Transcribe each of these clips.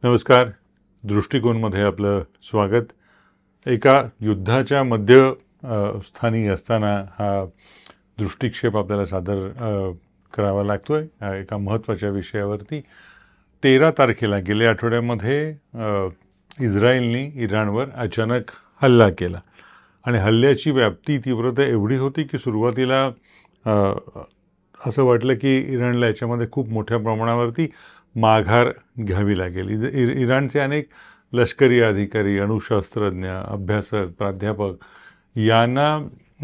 नमस्कार. दृष्टिकोनमध्ये आपलं स्वागत. एका युद्धाच्या स्थानी असताना हा दृष्टिक्षेप आपल्याला सादर करावा लागतोय एका महत्त्वाच्या विषयावरती. 13 तारखेला गेल्या आठवड्यामध्ये इस्रायलने इराणवर अचानक हल्ला केला आणि हल्ल्याची व्याप्ती तीव्रता एवढी होती की सुरुवातीला असं वाटलं की इराणला याच्यामध्ये खूप मोठ्या प्रमाणावरती माघार घ्यावी लागेल. इराणचे अनेक लष्करी अधिकारी, अणुशास्त्रज्ञ, अभ्यासक, प्राध्यापक यांना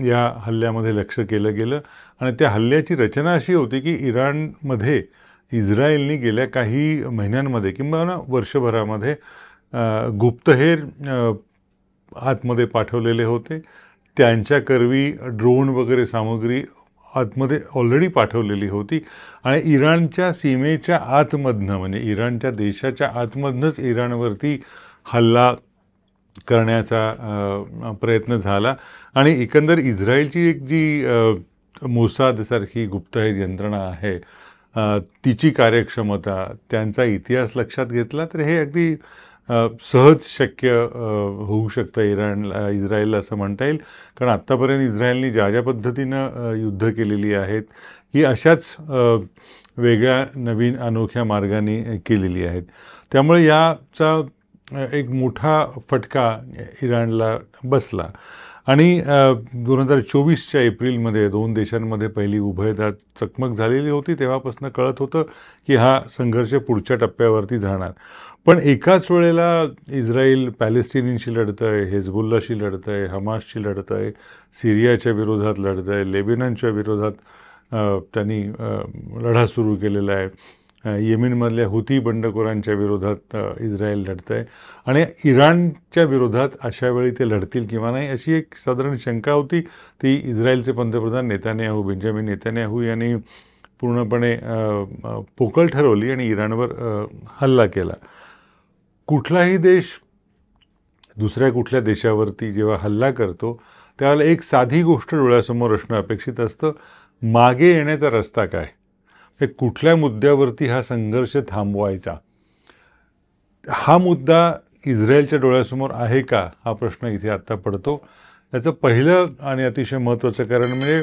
या हल्ल्यामध्ये लक्ष केलं गेलं आणि त्या हल्ल्याची रचना अशी होती की इराणमध्ये इस्रायलने गेल्या काही महिन्यांमध्ये किंवा वर्षभरामध्ये गुप्तहेर आतमध्ये पाठवलेले होते. त्यांच्याकरवी ड्रोन वगैरे सामग्री आतमध्ये ऑलरेडी पाठवलेली होती आणि इराणच्या सीमेच्या आतमधनं म्हणजे इराणच्या देशाच्या आतमधनंच इराणवरती हल्ला करण्याचा प्रयत्न झाला आणि एकंदर इस्रायलची एक जी मोसादसारखी गुप्तहेर यंत्रणा आहे तिची कार्यक्षमता, त्यांचा इतिहास लक्षात घेतला तर हे अगदी सहज शक्य होऊ शकतं इस्रायलला असं म्हणता येईल. कारण आत्तापर्यंत इस्रायलने ज्या ज्या पद्धतीनं युद्ध केलेली आहेत ही अशाच वेगळ्या नवीन अनोख्या मार्गाने केलेली आहेत. त्यामुळे याचा एक मोठा फटका इराणला बसला आणि 2024च्या एप्रिलमध्ये दोन देशांमध्ये पहिली उभयता चकमक झालेली होती. तेव्हापासून कळत होतं की हा संघर्ष पुढच्या टप्प्यावरती जाणार. पण एकाच वेळेला इस्रायल पॅलेस्टिनींशी लढत आहे, हेजबुल्लाशी लढत आहे, हमासशी लढत आहे, सिरियाच्या विरोधात लढत आहे, लेबननच्या विरोधात त्यांनी लढा सुरू केलेला आहे, येमेनमधल्या हुती बंडखोरांच्या विरोधात इस्रायल लढत आहे आणि इराणच्या विरोधात अशा वेळी ते लढतील किंवा नाही अशी एक साधारण शंका होती. ती इस्रायलचे पंतप्रधान बेंजामिन नेतान्याहू यांनी पूर्णपणे पोकळ ठरवली आणि इराणवर हल्ला केला. कुठलाही देश दुसऱ्या कुठल्या देशावरती जेव्हा हल्ला करतो त्यावेळेला एक साधी गोष्ट डोळ्यासमोर असणं अपेक्षित असतं, मागे येण्याचा रस्ता काय, हे कुठल्या मुद्द्यावरती हा संघर्ष थांबवायचा. हा मुद्दा इस्रायलच्या डोळ्यासमोर आहे का हा प्रश्न इथे आत्ता पडतो. त्याचं पहिलं आणि अतिशय महत्त्वाचं कारण म्हणजे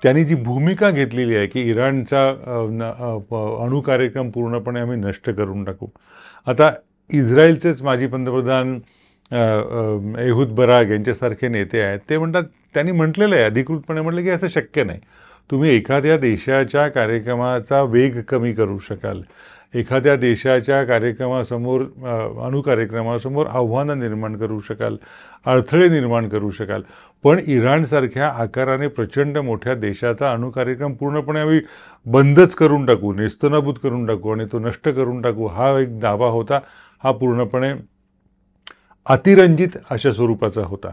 त्यांनी जी भूमिका घेतलेली आहे की इराणचा अणुकार्यक्रम पूर्णपणे आम्ही नष्ट करून टाकू. आता इस्रायलचेच माजी पंतप्रधान एहूद बराग यांच्यासारखे नेते आहेत, ते म्हणतात, त्यांनी म्हटलेलं आहे अधिकृतपणे म्हटलं की असं शक्य नाही. तुम्ही एखाद्या देशाच्या कार्यक्रमाचा वेग कमी करू शकाल, एखाद्या देशाच्या कार्यक्रमासमोर अणुकार्यक्रमासमोर आव्हानं निर्माण करू शकाल, अडथळे निर्माण करू शकाल, पण इराणसारख्या आकाराने प्रचंड मोठ्या देशाचा अणुकार्यक्रम पूर्णपणे आम्ही बंदच करून टाकू, नेस्तनाबूत करून टाकू आणि तो नष्ट करून टाकू हा एक दावा होता. हा पूर्णपणे अतिरंजित अशा स्वरूपाचा होता.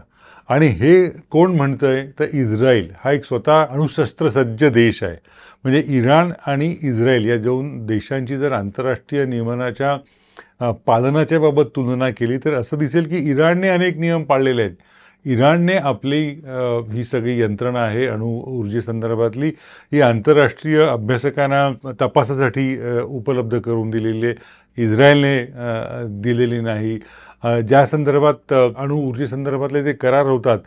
आणि हे कोण म्हणतंय तर इस्रायल हा एक स्वतः अणुशस्त्रसज्ज देश आहे. म्हणजे इराण आणि इस्रायल या दोन देशांची जर आंतरराष्ट्रीय नियमनाच्या पालनाच्या बाबत तुलना केली तर असं दिसेल की इराणने अनेक नियम पाळलेले आहेत. इराणने आपली ही सगळी यंत्रणा आहे अणु ऊर्जेसंदर्भातली ही आंतरराष्ट्रीय अभ्यासकांना तपासासाठी उपलब्ध करून दिलेली आहे, इस्रायलने दिलेली नाही. ज्या संदर्भात अणु ऊर्जेसंदर्भातले जे करार होतात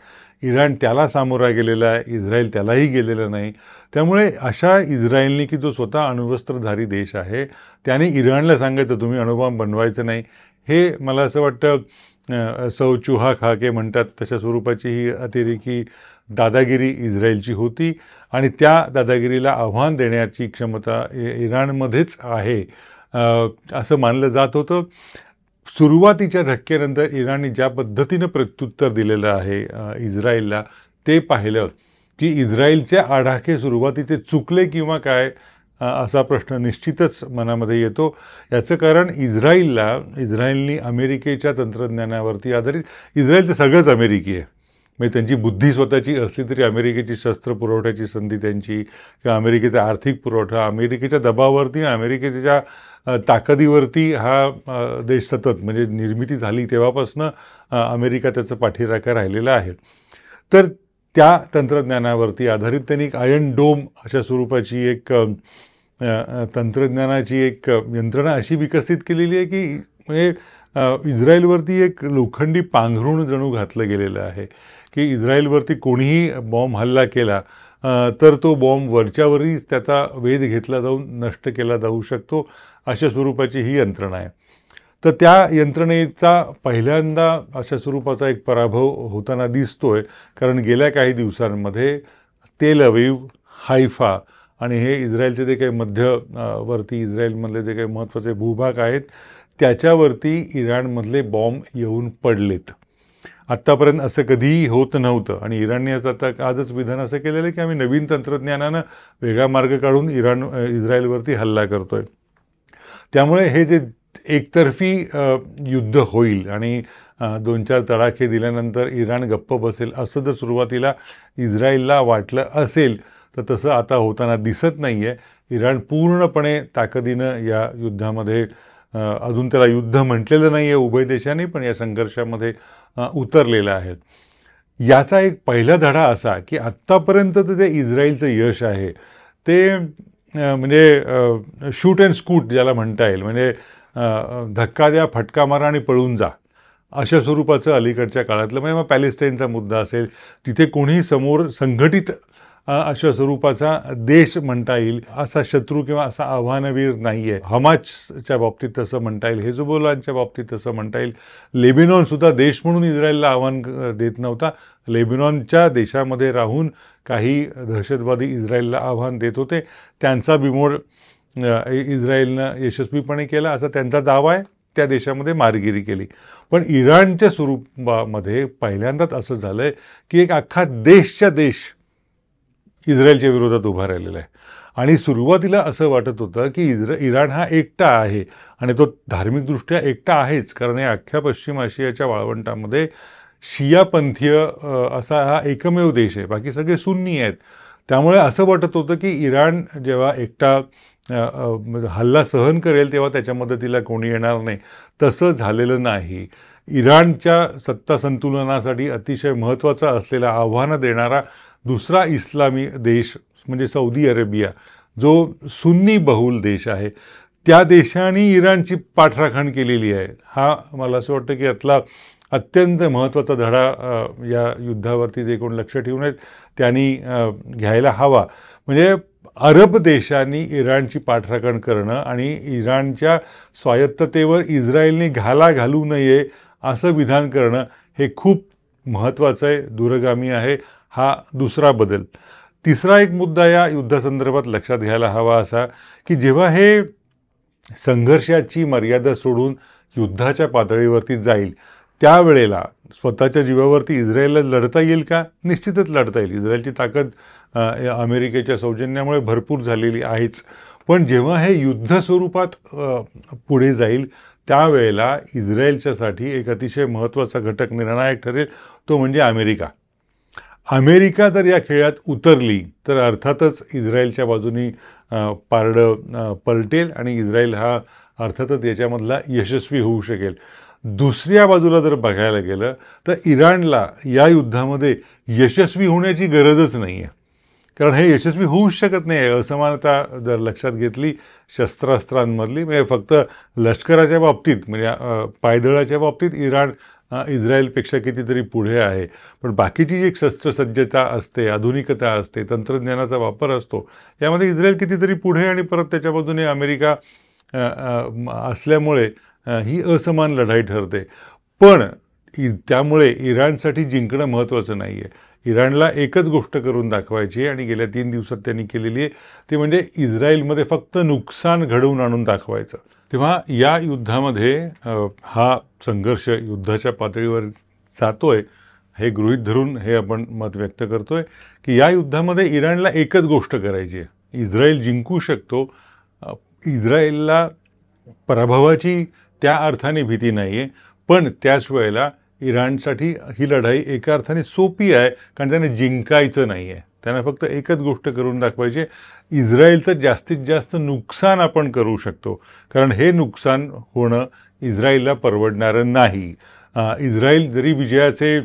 इराण त्याला सामोरा गेलेला आहे, इस्रायल त्यालाही गेलेलं नाही. त्यामुळे अशा इस्रायलने की जो स्वतः अणुवस्त्रधारी देश आहे त्याने इराणला सांगायचं तुम्ही अणुबॉम्ब बनवायचं नाही. हे मला असं वाटतं सौ चुहा खाके म्हणतात तशा स्वरूपाची ही अतिरेकी दादागिरी इस्रायलची होती आणि त्या दादागिरीला आव्हान देण्याची क्षमता इराणमध्येच आहे असं मानलं जात होतं. सुरुवातीच्या धक्क्यानंतर इराणने ज्या पद्धतीनं प्रत्युत्तर दिलेलं आहे इस्रायलला ते पाहिलं की इस्रायलचे आडाखे सुरुवातीचे चुकले किंवा काय असा प्रश्न निश्चितच मनामध्ये येतो. याचं कारण इस्रायलनी अमेरिकेच्या तंत्रज्ञानावरती आधारित, इस्रायलचं सगळंच अमेरिकी आहे. म्हणजे त्यांची बुद्धी स्वतःची असली तरी अमेरिकेची शस्त्र पुरवठ्याची संधी त्यांची किंवा अमेरिकेचा आर्थिक पुरवठा अमेरिकेच्या दबावावरती, अमेरिकेच्या ताकदीवरती हा देश सतत म्हणजे निर्मिती झाली तेव्हापासून अमेरिका त्याचा पाठीराखा राहिलेला आहे. तर त्या तंत्रज्ञानावरती आधारित त्यांनी एक आयर्न डोम अशा स्वरूपाची एक तंत्रज्ञानाची एक यंत्रणा अशी विकसित केलेली आहे की म्हणजे इस्रायलवरती एक लोखंडी पांघरूण जणू घातलं गेलेलं आहे की इस्रायलवरती कोणीही बॉम्ब हल्ला केला तर तो बॉम्ब वरच्यावरच त्याचा वेध घेतला जाऊन नष्ट केला जाऊ शकतो, अशा स्वरूपाची ही यंत्रणा आहे. तर त्या यंत्रणेचा पहिल्यांदा अशा स्वरूपाचा एक पराभव होताना दिसतोय, कारण गेल्या काही दिवसांमध्ये तेल अवीव, हायफा आणि हे इस्रायलचे जे काही मध्यवर्ती इस्रायलमधले जे काही महत्त्वाचे भूभाग आहेत त्याच्यावरती इराणमधले बॉम्ब येऊन पडलेत. आत्तापर्यंत असं कधीही होत नव्हतं आणि इराणने आता आजच विधान असं केलेलं आहे की आम्ही नवीन तंत्रज्ञानानं वेगळा मार्ग काढून इस्रायलवरती हल्ला करतोय. त्यामुळे हे जे एकतर्फी युद्ध होईल आणि 2-4 तडाखे दिल्यानंतर इराण गप्प बसेल असं जर सुरुवातीला इस्रायलला वाटलं असेल तर तसं आता होताना दिसत नाही आहे. इराण पूर्णपणे ताकदीनं या युद्धामध्ये, अजून त्याला युद्ध म्हटलेलं नाही आहे उभय देशांनी, पण या संघर्षामध्ये उतरलेलं आहे. याचा एक पहिला धडा असा की आत्तापर्यंतचं जे इस्रायलचं यश आहे ते म्हणजे शूट अँड स्कूट ज्याला म्हणता येईल, म्हणजे धक्का द्या, फटका मारा आणि पळून जा अशा स्वरूपाचं अलीकडच्या काळातलं, म्हणजे मग पॅलेस्टाईनचा मुद्दा असेल, तिथे कोणीही समोर संघटित अशा स्वरूपाचा देश म्हणता येईल असा शत्रू किंवा असा आव्हानवीर नाही आहे. हमासच्या बाबतीत तसं म्हणता येईल, हिजबुल्लाहच्या बाबतीत तसं म्हणता येईल. लेबेनॉनसुद्धा देश म्हणून इस्रायलला आव्हान देत नव्हता. लेबेनॉनच्या देशामध्ये राहून काही दहशतवादी इस्रायलला आव्हान देत होते. त्यांचा बिमोड इस्रायलनं यशस्वीपणे केला असा त्यांचा दावा आहे. त्या देशामध्ये मारगिरी केली. पण इराणच्या स्वरूपामध्ये पहिल्यांदाच असं झालं आहे की एक अख्खा देशच्या देश इस्रायलच्या विरोधात उभा राहिलेला आहे. आणि सुरुवातीला असं वाटत होतं की इराण हा एकटा आहे आणि तो धार्मिकदृष्ट्या एकटा आहेच, कारण या अख्ख्या पश्चिम आशियाच्या वाळवंटामध्ये शियापंथीय असा हा एकमेव देश आहे, बाकी सगळे सुन्नी आहेत. त्यामुळे असं वाटत होतं की इराण जेव्हा एकटा हल्ला सहन करेल तेव्हा त्याच्या मदतीला कोणी येणार नाही. तसं झालेलं नाही. इराणच्या सत्ता संतुलनासाठी अतिशय महत्त्वाचा असलेला आव्हानं देणारा दुसरा इस्लामी देश म्हणजे सौदी अरेबिया, जो सुन्नी बहुल देश आहे, त्या देशाने इराणची पाठराखण केलेली आहे. हा मला असं वाटतं की यातला अत्यंत महत्त्वाचा धडा या युद्धावरती जे कोण लक्ष ठेवून आहेत त्यांनी घ्यायला हवा. म्हणजे अरब देशांनी इराणची पाठराखण करणं आणि इराणच्या स्वायत्ततेवर इस्रायलने घाला घालू नये असं विधान करणं हे खूप महत्त्वाचं आहे, दूरगामी आहे. हा दुसरा बदल. तिसरा एक मुद्दा या युद्धासंदर्भात लक्षात घ्यायला हवा असा की जेव्हा हे संघर्षाची मर्यादा सोडून युद्धाच्या पातळीवरती जाईल त्यावेळेला स्वतःच्या जीवावरती इस्रायलला लढता येईल का? निश्चितच लढता येईल. इस्रायलची ताकद अमेरिकेच्या सौजन्यामुळे भरपूर झालेली आहेच. पण जेव्हा हे युद्ध स्वरूपात पुढे जाईल त्यावेळेला इस्रायलच्यासाठी एक अतिशय महत्त्वाचा घटक निर्णायक ठरेल, तो म्हणजे अमेरिका. अमेरिका जर या खेळात उतरली तर अर्थातच इस्रायलच्या बाजूनी पारडं पलटेल आणि इस्रायल हा अर्थातच याच्यामधला यशस्वी होऊ शकेल. दुसऱ्या बाजूला जर बघायला गेलं तर इराणला या युद्धामध्ये यशस्वी होण्याची गरजच नाही आहे, कारण हे यशस्वी होऊच शकत नाही आहे. असमानता जर लक्षात घेतली शस्त्रास्त्रांमधली, म्हणजे फक्त लष्कराच्या बाबतीत म्हणजे पायदळाच्या बाबतीत इराण इस्रायलपेक्षा कितीतरी पुढे आहे, पण बाकीची जी एक शस्त्रसज्जता असते, आधुनिकता असते, तंत्रज्ञानाचा वापर असतो, यामध्ये इस्रायल कितीतरी पुढे आणि परत त्याच्या बाजूने अमेरिका असल्यामुळे ही असमान लढाई ठरते. पण त्यामुळे इराणसाठी जिंकणं महत्त्वाचं नाही आहे. इराणला एकच गोष्ट करून दाखवायची आहे आणि गेल्या 3 दिवसात त्यांनी केलेली आहे, ते म्हणजे इस्रायलमध्ये फक्त नुकसान घडवून आणून दाखवायचं. तेव्हा या युद्धामध्ये हा संघर्ष युद्धाच्या पातळीवर जातोय हे गृहीत धरून हे आपण मत व्यक्त करतोय की या युद्धामध्ये इराणला एकच गोष्ट करायची आहे. इस्रायल जिंकू शकतो. इस्रायलला पराभवाची त्या अर्थाने भीती नाही आहे, पण त्याच वेळेला इराणसाठी ही लढाई एका अर्थाने सोपी आहे, कारण त्याने जिंकायचं नाही आहे. त्यांना फक्त एकच गोष्ट करून दाखवायची, इस्रायलचं जास्तीत जास्त नुकसान आपण करू शकतो, कारण हे नुकसान होणं इस्रायलला परवडणारं नाही. इस्रायल जरी विजयाचे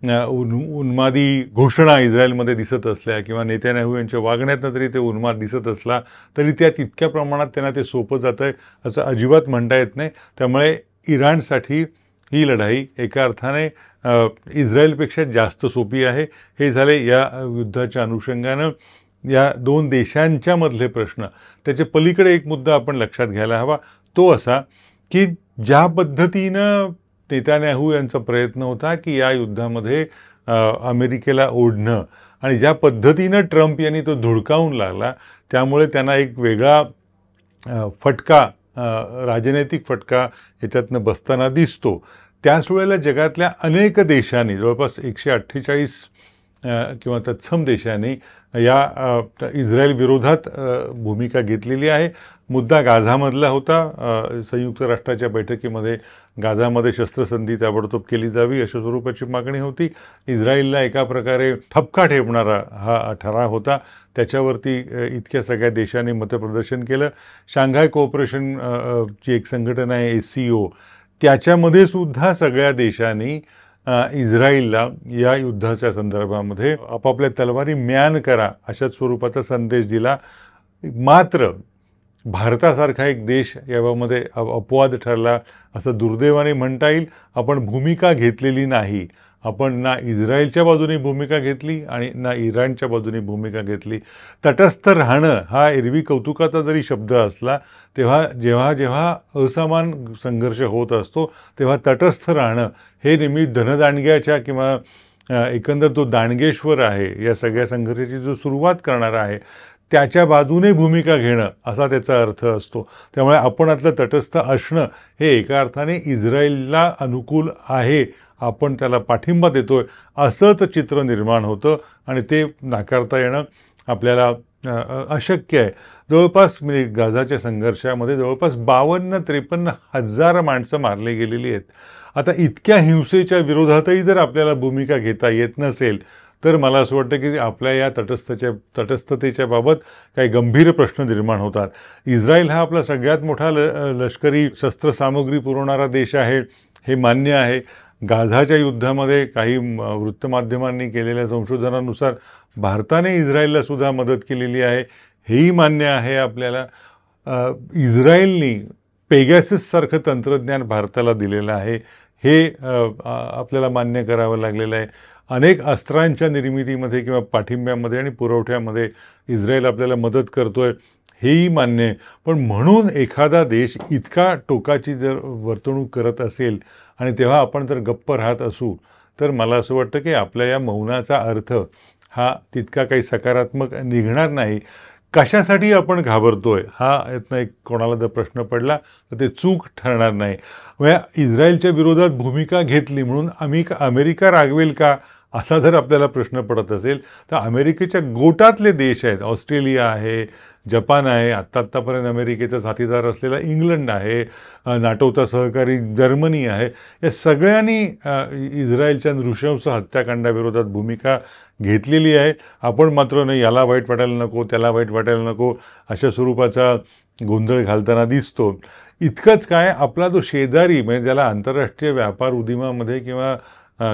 उन्मादी घोषणा इस्रायलमध्ये दिसत असल्या किंवा नेत्यानाहू यांच्या वागण्यातनं तरी ते उन्माद दिसत असला तरी त्या तितक्या प्रमाणात त्यांना ते सोपं जातं आहे असं अजिबात म्हणता येत नाही. त्यामुळे इराणसाठी ही लढाई एका अर्थाने इस्रायलपेक्षा जास्त सोपी आहे. हे झाले या युद्धाच्या अनुषंगानं या दोन देशांच्या मधले प्रश्न. त्याच्या पलीकडे एक मुद्दा आपण लक्षात घ्यायला हवा, तो असा की ज्या पद्धतीनं नेतान्याहू यांचा प्रयत्न होता की या युद्धामध्ये अमेरिकेला ओढणं आणि ज्या पद्धतीनं ट्रम्प यांनी तो धुडकावून लागला, त्यामुळे त्यांना एक वेगळा फटका, राजनैतिक फटका याच्यातनं बसताना दिसतो. त्याच वेळेला जगातल्या अनेक देशांनी, जवळपास 148 किंवा तत्सम देशांनी या इस्रायल विरोधात भूमिका घेतलेली आहे. मुद्दा गाझामधला होता. संयुक्त राष्ट्राच्या बैठकीमध्ये गाझामध्ये शस्त्रसंधी ताबडतोब केली जावी अशा स्वरूपाची मागणी होती. इस्रायलला एका प्रकारे ठपका ठेवणारा हा ठराव होता. त्याच्यावरती इतक्या सगळ्या देशांनी मतप्रदर्शन केलं. शांघाय कोऑपरेशन ची एक संघटना आहे SCO, त्याच्यामध्ये सुद्धा सगळ्या देशांनी इस्रायलला या युद्धाच्या संदर्भामध्ये आपापल्या तलवारी म्यान करा अशा स्वरूपाचा संदेश दिला. मात्र भारतासारखा एक देश यामध्ये अपवाद ठरला असं दुर्दैवाने म्हणता येईल. आपण भूमिका घेतलेली नाही. आपण ना इस्रायलच्या बाजूने भूमिका घेतली आणि ना इराणच्या बाजूने भूमिका घेतली. तटस्थ राहणं हा एरवी कौतुकाचा जरी शब्द असला, तेव्हा जेव्हा जेव्हा असमान संघर्ष होत असतो तेव्हा तटस्थ राहणं हे नेहमी धनदांडग्याच्या किंवा एकंदर तो दांडगेश्वर आहे या सगळ्या संघर्षाची जो सुरुवात करणारा आहे त्याच्या बाजूने भूमिका घेणं असा त्याचा अर्थ असतो. त्यामुळे आपण आतलं तटस्थ असणं हे एका अर्थाने इस्रायलला अनुकूल आहे, आपण त्याला पाठिंबा देतोय असंच चित्र निर्माण होतं आणि ते नाकारता येणं आपल्याला अशक्य आहे. जवळपास म्हणजे गाझाच्या संघर्षामध्ये जवळपास 52-53 हजार माणसं मारली गेलेली आहेत. आता इतक्या हिंसेच्या विरोधातही जर आपल्याला भूमिका घेता येत नसेल तर मला असं वाटतं की आपल्या या तटस्थतेच्या बाबत काही गंभीर प्रश्न निर्माण होतात. इस्रायल हा आपला सगळ्यात मोठा लष्करी शस्त्रसामुग्री पुरवणारा देश आहे, हे मान्य आहे. गाझाच्या युद्धामध्ये काही वृत्तमाध्यमांनी केलेल्या संशोधनानुसार भारताने इस्रायलला सुद्धा मदत केलेली आहे, हेही मान्य आहे आपल्याला. इस्रायलनी पेगॅसससारखं तंत्रज्ञान भारताला दिलेलं आहे, हे आपल्याला मान्य करावं लागलेलं आहे. अनेक अस्त्रांच्या निर्मितीमध्ये किंवा पाठिंब्यामध्ये आणि पुरवठ्यामध्ये इस्रायल आपल्याला मदत करतोय, हेही मान्य आहे. पण म्हणून एखादा देश इतका टोकाची जर वर्तणूक करत असेल आणि तेव्हा आपण जर गप्प राहत असू तर मला असं वाटतं की आपल्या या मौनाचा अर्थ हा तितका काही सकारात्मक निघणार नाही. कशासाठी आपण घाबरतोय हा यातनं एक कोणाला जर प्रश्न पडला तर ते चूक ठरणार नाही. म्हणजे इस्रायलच्या विरोधात भूमिका घेतली म्हणून अमेरिका रागवेल का असा जर आपल्याला प्रश्न पडत असेल तर अमेरिकेच्या गोटातले देश आहेत. ऑस्ट्रेलिया आहे, जपान आहे, आत्तापर्यंत अमेरिकेचा साथीदार असलेला इंग्लंड आहे, नाटोचा सहकारी जर्मनी आहे. या सगळ्यांनी इस्रायलच्या नृशंस हत्याकांडाविरोधात भूमिका घेतलेली आहे. आपण मात्र नाही, याला वाईट वाटायला नको, त्याला वाईट वाटायला नको अशा स्वरूपाचा गोंधळ घालताना दिसतो. इतकंच काय, आपला जो शेजारी म्हणजे ज्याला आंतरराष्ट्रीय व्यापार उद्यमामध्ये किंवा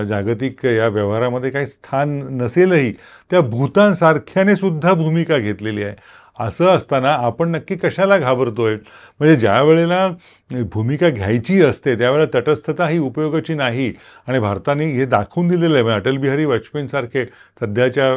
जागतिक या व्यवहारामध्ये काही स्थान नसेलही त्या भूतानसारख्याने सुद्धा भूमिका घेतलेली आहे. असं असताना आपण नक्की कशाला घाबरतोय? म्हणजे ज्या वेळेला भूमिका घ्यायची असते त्यावेळेला तटस्थता ही उपयोगाची नाही आणि भारताने हे दाखवून दिलेलं आहे. अटल बिहारी वाजपेयींसारखे सध्याच्या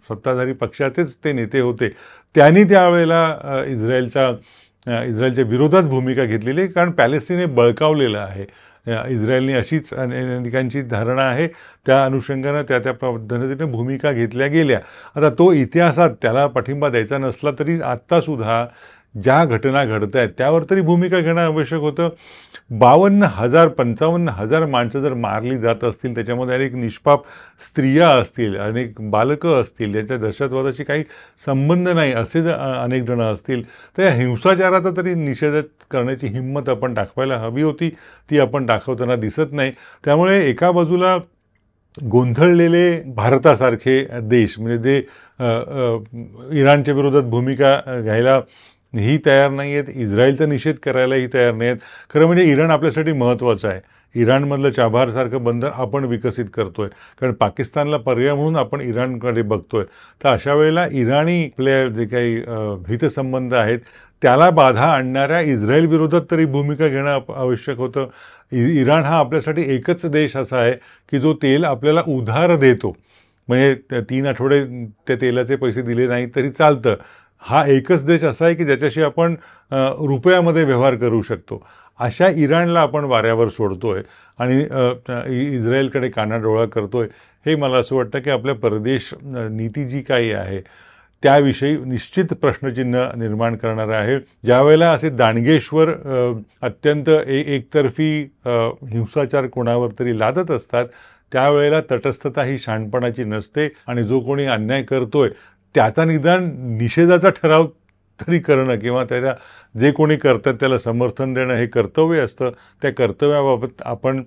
सत्ताधारी पक्षाचेच ते नेते होते, त्यांनी त्यावेळेला इस्रायलच्या विरोधात भूमिका घेतलेली आहे, कारण पॅलेस्टीन हे बळकावलेलं आहे. इस्रायलने अशीच अनेकांची धारणा आहे, त्या अनुषंगानं त्या पद्धतीने भूमिका घेतल्या गेल्या. आता तो इतिहासात त्याला पाठिंबा द्यायचा नसला तरी आत्तासुद्धा ज्या घटना घडत आहेत त्यावर तरी भूमिका घेणं आवश्यक होतं. 52,000-55,000 माणसं जर मारली जात असतील, त्याच्यामध्ये अनेक निष्पाप स्त्रिया असतील, अनेक बालकं असतील, ज्यांच्या दहशतवादाशी काही संबंध नाही असे जर अनेक जण असतील, तर या हिंसाचाराचा तरी निषेध करण्याची हिंमत आपण दाखवायला हवी होती. ती आपण दाखवताना दिसत नाही. त्यामुळे एका बाजूला गोंधळलेले भारतासारखे देश म्हणजे जे इराणच्या विरोधात भूमिका घ्यायला ही तयार नाही आहेत, इस्रायलचा निषेध करायलाही तयार नाही आहेत. खरं म्हणजे इराण आपल्यासाठी महत्त्वाचं आहे. इराणमधलं चाबहारसारखं बंदर आपण विकसित करतोय, कारण पाकिस्तानला पर्याय म्हणून आपण इराणकडे बघतोय. तर अशा वेळेला इराणी आपल्या जे काही हितसंबंध आहेत त्याला बाधा आणणाऱ्या इस्रायल विरोधात तरी भूमिका घेणं आवश्यक होतं. इराण हा आपल्यासाठी एकच देश असा आहे की जो तेल आपल्याला उधार देतो, म्हणजे 3 आठवडे त्या तेलाचे पैसे दिले नाही तरी चालतं. हा एकच देश असा आहे की ज्याच्याशी आपण रुपयामध्ये व्यवहार करू शकतो. अशा इराणला आपण वाऱ्यावर सोडतोय आणि इस्रायलकडे कानाडोळा करतोय. हे मला असं वाटतं की आपल्या परदेश नीती जी काही आहे त्याविषयी निश्चित प्रश्नचिन्ह निर्माण करणारं आहे. ज्यावेळेला असे दांडगेश्वर अत्यंत एकतर्फी हिंसाचार कोणावर तरी लादत असतात त्यावेळेला तटस्थता ही शहाणपणाची नसते आणि जो कोणी अन्याय करतोय त्याचा निदान निषेधाचा ठराव तरी करणं किंवा त्याच्या जे कोणी करतात त्याला समर्थन देणं हे कर्तव्य असतं. त्या कर्तव्याबाबत आपण,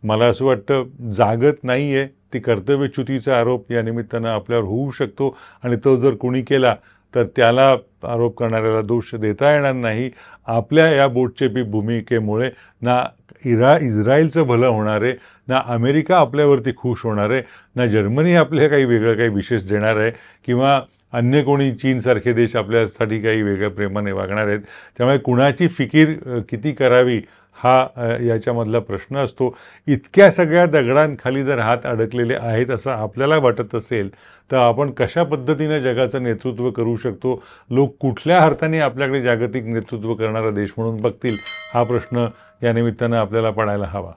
मला असं वाटतं, जागत नाही आहे. ती कर्तव्यच्युतीचा आरोप या निमित्तानं आपल्यावर होऊ शकतो आणि तो जर कोणी केला तर त्याला आरोप करणाऱ्याला दोष देता येणार नाही. आपल्या या बोटचेपी भूमिकेमुळे ना इस्रायलचं भलं होणार आहे, ना अमेरिका आपल्यावरती खुश होणार आहे, ना जर्मनी आपल्याला काही वेगळं काही विशेष देणार आहे किंवा अन्य कोणी चीनसारखे देश आपल्यासाठी काही वेगळ्या प्रेमाने वागणार आहेत. त्यामुळे कुणाची फिकीर किती करावी हा याच्यामधला प्रश्न असतो. इतक्या सगळ्या दगडांखाली जर हात अडकलेले आहेत असं आपल्याला वाटत असेल तर आपण कशा पद्धतीने जगाचं नेतृत्व करू शकतो, लोक कुठल्या अर्थाने आपल्याकडे जागतिक नेतृत्व करणारा देश म्हणून बघतील, हा प्रश्न या निमित्तानं आपल्याला पडायला हवा.